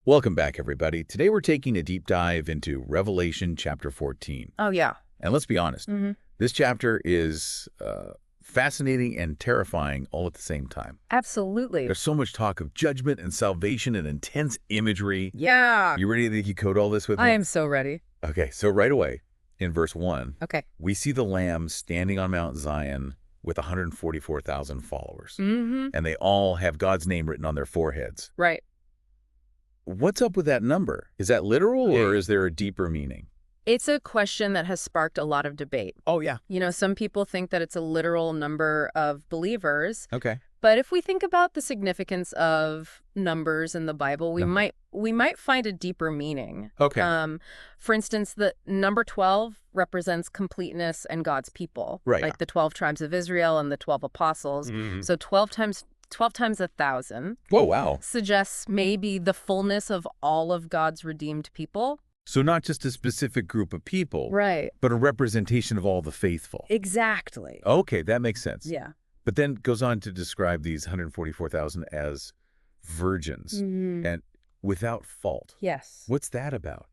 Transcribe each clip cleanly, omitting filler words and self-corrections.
Welcome back, everybody. Today we're taking a deep dive into Revelation chapter 14. Oh, yeah. And let's be honest, this chapter is fascinating and terrifying all at the same time. Absolutely. There's so much talk of judgment and salvation and intense imagery. Yeah. You ready to decode all this with me? I am so ready. Okay, so right away, in verse 1, Okay. we see the Lamb standing on Mount Zion with 144,000 followers. Mm-hmm. And they all have God's name written on their foreheads. Right. What's up with that number? Is that literal or is there a deeper meaning? It's a question that has sparked a lot of debate. Oh, yeah. You know, some people think that it's a literal number of believers. Okay. But if we think about the significance of numbers in the Bible, we might find a deeper meaning. Okay. For instance, the number 12 represents completeness and God's people. Right. Like the 12 tribes of Israel and the 12 apostles. So 12 times 1,000 Whoa, wow. suggests maybe the fullness of all of God's redeemed people. So not just a specific group of people, Right. but a representation of all the faithful. Exactly. Okay, that makes sense. Yeah. But then goes on to describe these 144,000 as virgins and without fault. Yes. What's that about?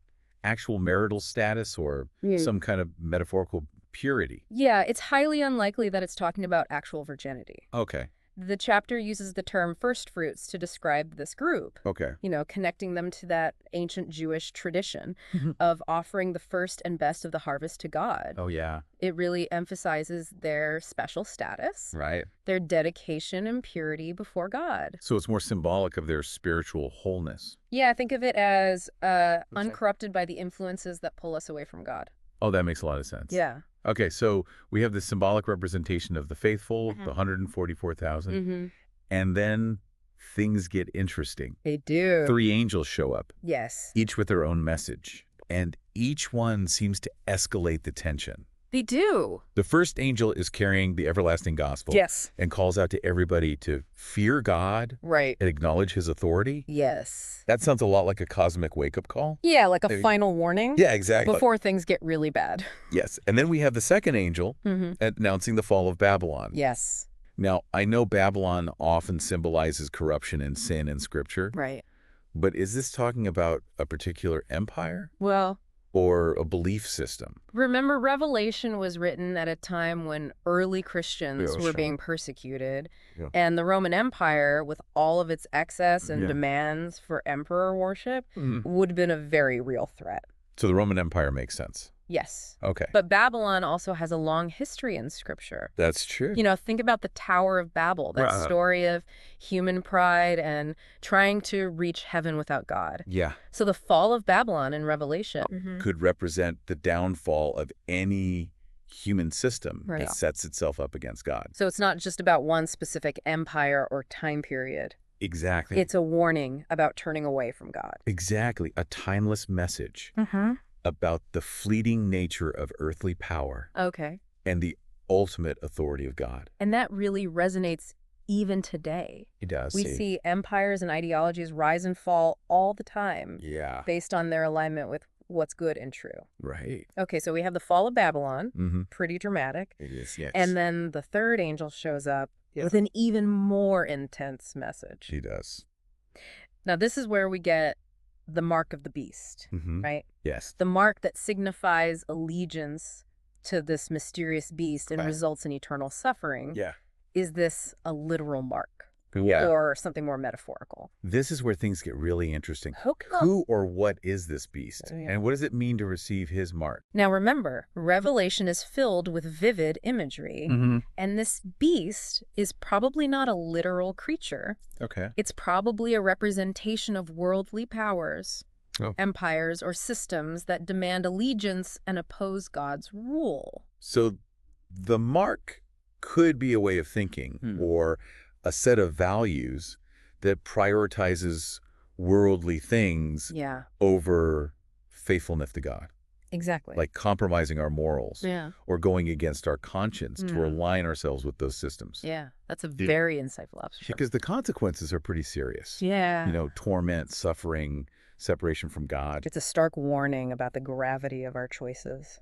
Actual marital status or some kind of metaphorical purity? Yeah, it's highly unlikely that it's talking about actual virginity. Okay. The chapter uses the term first fruits to describe this group. Okay. You know, connecting them to that ancient Jewish tradition of offering the first and best of the harvest to God. Oh, yeah. It really emphasizes their special status, Right. their dedication and purity before God. So it's more symbolic of their spiritual wholeness. Yeah, think of it as uncorrupted by the influences that pull us away from God. Oh, that makes a lot of sense. Yeah. Okay, so we have the symbolic representation of the faithful, the 144,000, and then things get interesting. They do. 3 angels show up, Yes. each with their own message, and each one seems to escalate the tension. They do. The first angel is carrying the everlasting gospel Yes. and calls out to everybody to fear God Right. and acknowledge his authority. Yes. That sounds a lot like a cosmic wake-up call. Yeah, like a final warning. Yeah, exactly. Before things get really bad. Yes, and then we have the second angel announcing the fall of Babylon. Yes. Now, I know Babylon often symbolizes corruption and sin in Scripture, Right. but is this talking about a particular empire Well, or a belief system? remember, Revelation was written at a time when early Christians were being persecuted, and the Roman Empire, with all of its excess and demands for emperor worship, would have been a very real threat. So the Roman Empire makes sense. Yes. Okay. But Babylon also has a long history in Scripture. That's true. You know, think about the Tower of Babel, that story of human pride and trying to reach heaven without God. Yeah. So the fall of Babylon in Revelation Could represent the downfall of any human system Right. that sets itself up against God. So it's not just about one specific empire or time period. Exactly. It's a warning about turning away from God. Exactly. A timeless message about the fleeting nature of earthly power Okay. and the ultimate authority of God. And that really resonates even today. It does. We see empires and ideologies rise and fall all the time Yeah. based on their alignment with what's good and true. Right. Okay, so we have the fall of Babylon, pretty dramatic. It is, yes. And then the third angel shows up with an even more intense message. He does. Now, this is where we get the mark of the beast, right? Yes. The mark that signifies allegiance to this mysterious beast and results in eternal suffering. Yeah. Is this a literal mark? Yeah. Or something more metaphorical? This is where things get really interesting. Okay. Who or what is this beast? Yeah. And what does it mean to receive his mark? Now remember, Revelation is filled with vivid imagery, and this beast is probably not a literal creature. Okay. It's probably a representation of worldly powers, empires, or systems that demand allegiance and oppose God's rule. So the mark could be a way of thinking or a set of values that prioritizes worldly things over faithfulness to God. Exactly. Like compromising our morals or going against our conscience to align ourselves with those systems. Yeah, that's a very insightful observation. Because the consequences are pretty serious. Yeah. You know, torment, suffering, separation from God. It's a stark warning about the gravity of our choices.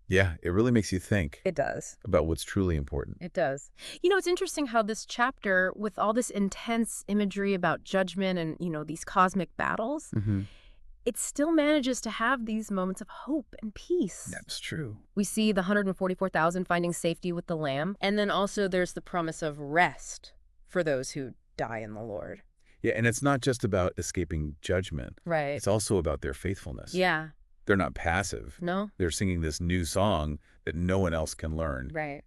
Yeah, it really makes you think. It does. About what's truly important. It does. It's interesting how this chapter, with all this intense imagery about judgment and, these cosmic battles, it still manages to have these moments of hope and peace. That's true. We see the 144,000 finding safety with the Lamb, and then also there's the promise of rest for those who die in the Lord. Yeah, and it's not just about escaping judgment. Right. It's also about their faithfulness. Yeah. They're not passive. No. They're singing this new song that no one else can learn. Right.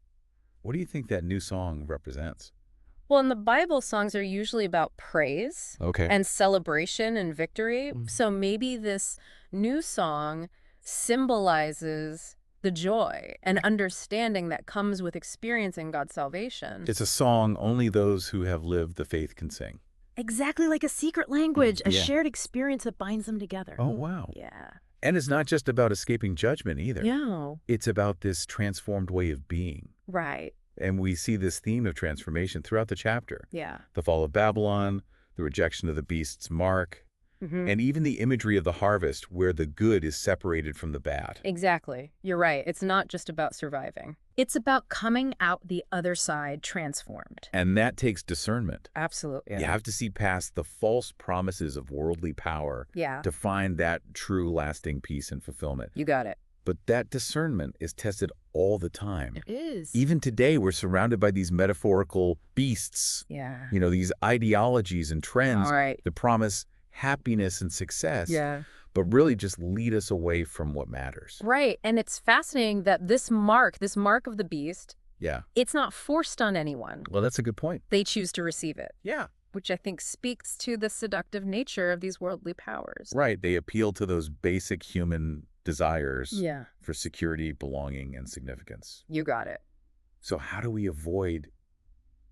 What do you think that new song represents? Well, in the Bible, songs are usually about praise and celebration and victory. So maybe this new song symbolizes the joy and understanding that comes with experiencing God's salvation. It's a song only those who have lived the faith can sing. Exactly, like a secret language, a shared experience that binds them together. Oh, wow. Yeah. And it's not just about escaping judgment either. No. It's about this transformed way of being. Right. And we see this theme of transformation throughout the chapter. Yeah. The fall of Babylon, the rejection of the beast's mark, and even the imagery of the harvest where the good is separated from the bad. Exactly. You're right. It's not just about surviving. It's about coming out the other side transformed. And that takes discernment. Absolutely. You have to see past the false promises of worldly power to find that true lasting peace and fulfillment. You got it. But that discernment is tested all the time. It is. Even today, we're surrounded by these metaphorical beasts. Yeah. These ideologies and trends that promise happiness and success, but really just lead us away from what matters. Right. And it's fascinating that this mark of the beast, it's not forced on anyone. Well, that's a good point. They choose to receive it. Yeah. Which I think speaks to the seductive nature of these worldly powers. Right. They appeal to those basic human desires Yeah. for security, belonging, and significance. You got it. So how do we avoid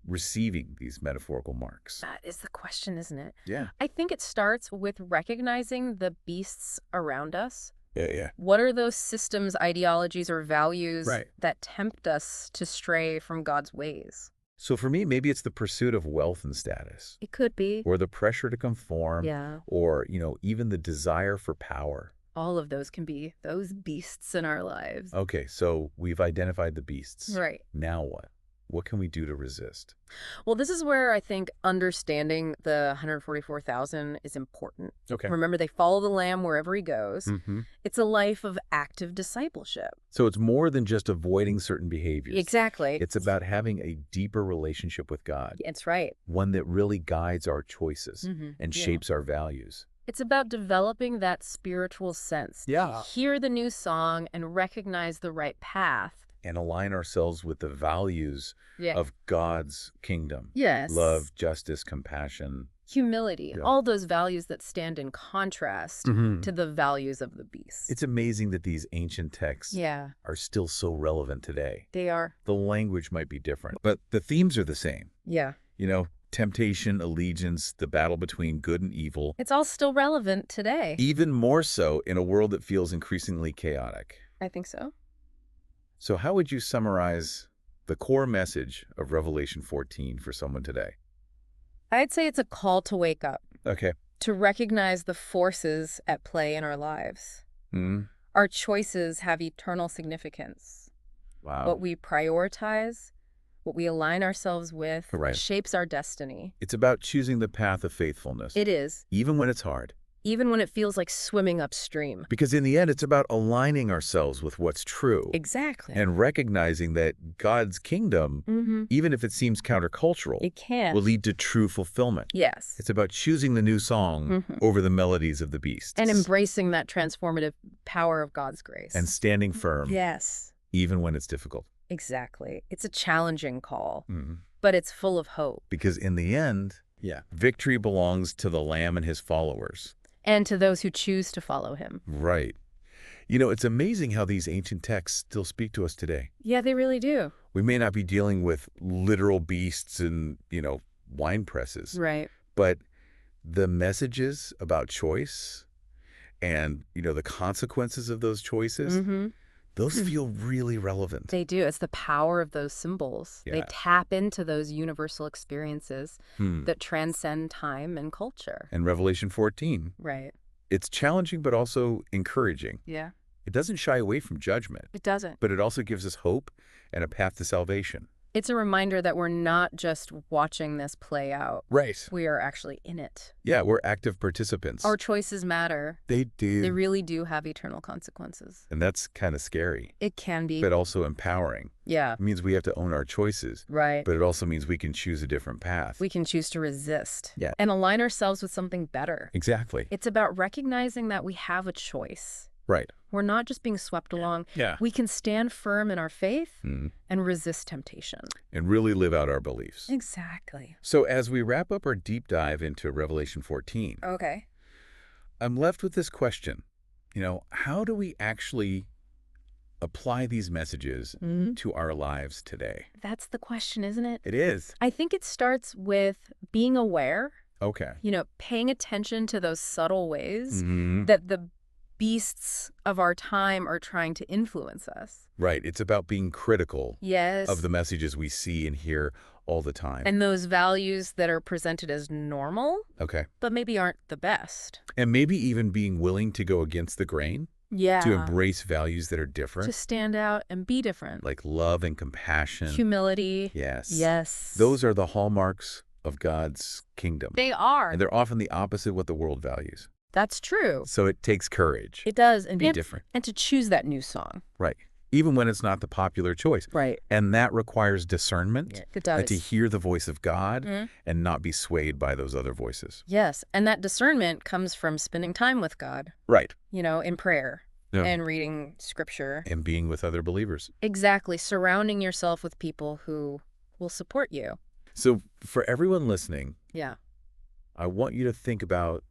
receiving these metaphorical marks? That is the question, isn't it? Yeah. I think it starts with recognizing the beasts around us. Yeah. What are those systems, ideologies, or values that tempt us to stray from God's ways? So for me, maybe it's the pursuit of wealth and status. It could be. Or the pressure to conform. Yeah. Or, even the desire for power. All of those can be those beasts in our lives. Okay, so we've identified the beasts. Right. Now what? What can we do to resist? Well, this is where I think understanding the 144,000 is important. Okay. Remember, they follow the Lamb wherever he goes. It's a life of active discipleship. So it's more than just avoiding certain behaviors. Exactly. It's about having a deeper relationship with God. That's right. One that really guides our choices and shapes our values. It's about developing that spiritual sense. Yeah. Hear the new song and recognize the right path. And align ourselves with the values of God's kingdom. Yes. Love, justice, compassion. Humility. Yeah. All those values that stand in contrast to the values of the beast. It's amazing that these ancient texts are still so relevant today. They are. The language might be different, but the themes are the same. Yeah. Temptation, allegiance, the battle between good and evil. It's all still relevant today. Even more so in a world that feels increasingly chaotic. I think so. So how would you summarize the core message of Revelation 14 for someone today? I'd say it's a call to wake up. Okay. To recognize the forces at play in our lives. Our choices have eternal significance. Wow. What we prioritize, what we align ourselves with, shapes our destiny. It's about choosing the path of faithfulness. It is. Even when it's hard. Even when it feels like swimming upstream. Because in the end, it's about aligning ourselves with what's true. Exactly. And recognizing that God's kingdom, even if it seems countercultural, will lead to true fulfillment. Yes. It's about choosing the new song over the melodies of the beasts. And embracing that transformative power of God's grace. And standing firm. Yes. Even when it's difficult. Exactly. It's a challenging call, but it's full of hope. Because in the end, victory belongs to the Lamb and his followers. And to those who choose to follow him. Right. It's amazing how these ancient texts still speak to us today. Yeah, they really do. We may not be dealing with literal beasts and, wine presses. Right. But the messages about choice and, the consequences of those choices, those feel really relevant. They do. It's the power of those symbols. Yeah. They tap into those universal experiences that transcend time and culture. And Revelation 14. Right. It's challenging, but also encouraging. Yeah. It doesn't shy away from judgment. It doesn't. But it also gives us hope and a path to salvation. It's a reminder that we're not just watching this play out. Right. We are actually in it. Yeah, we're active participants. Our choices matter. They do. They really do have eternal consequences. And that's kind of scary. It can be. But also empowering. Yeah. It means we have to own our choices. Right. But it also means we can choose a different path. We can choose to resist. Yeah. And align ourselves with something better. Exactly. It's about recognizing that we have a choice. Right. We're not just being swept along. Yeah. We can stand firm in our faith and resist temptation. And really live out our beliefs. Exactly. So as we wrap up our deep dive into Revelation 14, okay, I'm left with this question. How do we actually apply these messages to our lives today? That's the question, isn't it? It is. I think it starts with being aware. Okay. Paying attention to those subtle ways that the beasts of our time are trying to influence us. Right. It's about being critical yes. of the messages we see and hear all the time. And those values that are presented as normal, okay, but maybe aren't the best. And maybe even being willing to go against the grain. Yeah. To embrace values that are different. To stand out and be different. Like love and compassion. Humility. Yes. Yes. Those are the hallmarks of God's kingdom. They are. And they're often the opposite of what the world values. That's true. So it takes courage. It does. And be different. And to choose that new song. Right. Even when it's not the popular choice. Right. And that requires discernment. Yeah, it does. And to hear the voice of God and not be swayed by those other voices. Yes. And that discernment comes from spending time with God. Right. In prayer. Yeah. And reading scripture. And being with other believers. Exactly. Surrounding yourself with people who will support you. So for everyone listening, yeah, I want you to think about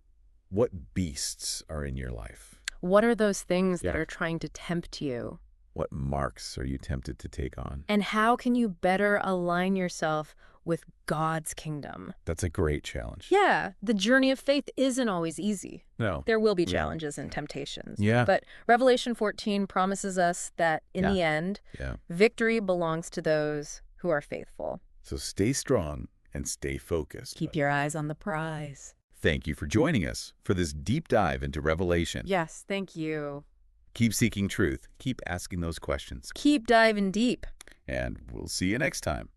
what beasts are in your life. What are those things that are trying to tempt you? What marks are you tempted to take on? And how can you better align yourself with God's kingdom? That's a great challenge. Yeah. The journey of faith isn't always easy. No. There will be challenges and temptations. Yeah. But Revelation 14 promises us that in the end, victory belongs to those who are faithful. So stay strong and stay focused. Keep your eyes on the prize. Thank you for joining us for this deep dive into Revelation. Yes, thank you. Keep seeking truth. Keep asking those questions. Keep diving deep. And we'll see you next time.